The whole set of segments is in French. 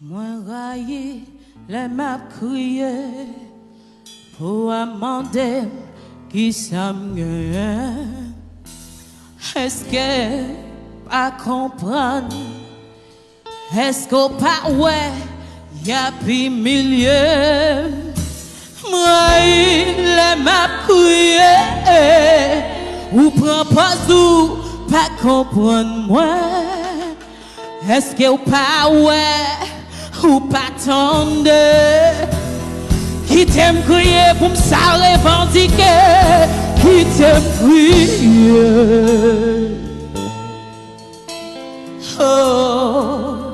Moi raillé, les m'a crié pour demander qui ça me gagne. Est-ce que pas comprendre? Est-ce qu'on pas ouais, y a plus milieu? Moi les m'a crié ou prend pas ou pas comprendre moi. Est-ce que ou pas ouais ou pas tendre? Qui t'aime crier pour me ça revendiquer? Qui t'aime crier? Oh,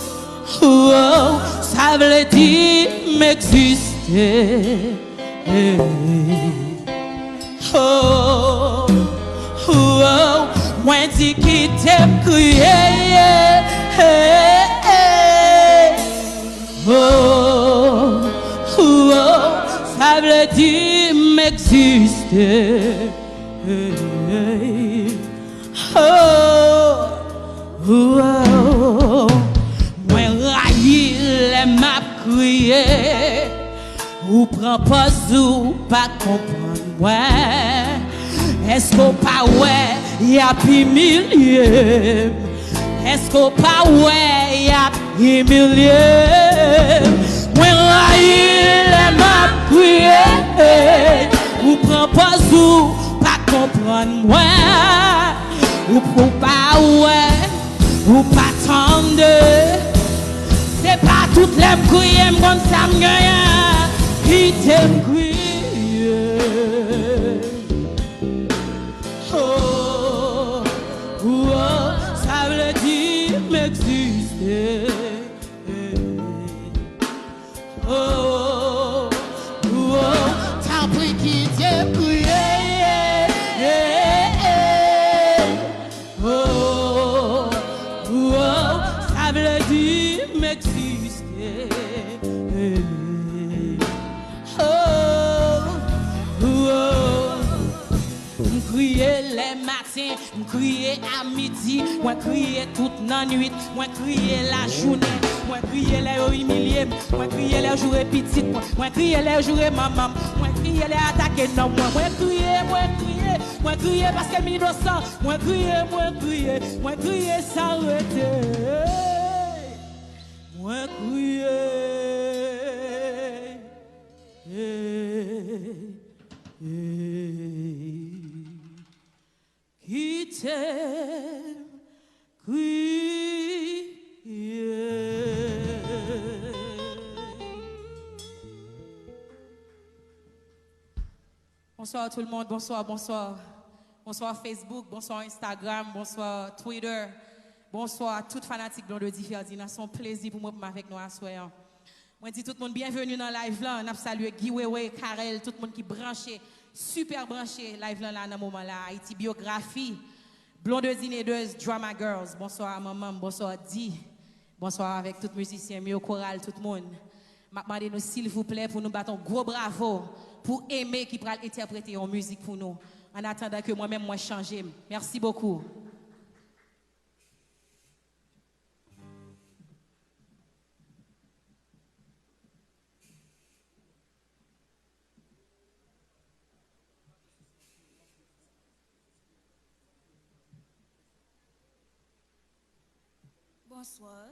oh, oh, ça veut dire m'exister. Oh, oh, oh, moi dis qui t'aime crier. Oh, oh, oh, ça veut dire m'exister. Oh, oh, oh, moi raillé les m'a crié. Ou prend pas ou pas comprendre ouais. Est-ce qu'on pas ouais y a plus milliers? Est-ce qu'on pas ouais y a plus milliers? Moi raillé les m'a crié. Ou prend pas ou pas comprendre ouais. Ou pour pas ouais ou pas tendre. C'est pas toutes les criées comme ça me gagne. Qui t'aime crier? Oh, oh, ça veut dire m'exister. Oh, oh, t'as pris qui t'aime crier. Oh, oh, ça veut dire m'exister. Crier les matins, crier à midi, moi crier toute la nuit, moi crier la journée, moi crier les humiliés, moi crier les jours petites, moi crier les jours maman, moi crier les attaquer non moi crier parce que m'innocent, moi crier s'arrêter, moi crier. Qui t'aime crier. Bonsoir tout le monde, bonsoir, bonsoir. Bonsoir Facebook, bonsoir Instagram, bonsoir Twitter. Bonsoir toutes fanatiques blondedy Ferdinand. C'est un plaisir pour moi avec nous à soir. Moi dis tout le monde bienvenue dans live là. On a salué Guy Wewe, Karel, tout le monde qui branché. Super branché, live là, dans ce moment-là. Haïti biographie, blondedy Nedeuse, Drama Girls. Bonsoir maman, bonsoir Di. Bonsoir avec tous les musiciens, mieux choral, tout le monde. Je demande nous s'il vous plaît pour nous battre un gros bravo pour aimer qui pourra interpréter en musique pour nous. En attendant que moi-même, moi change. Merci beaucoup. Bonsoir.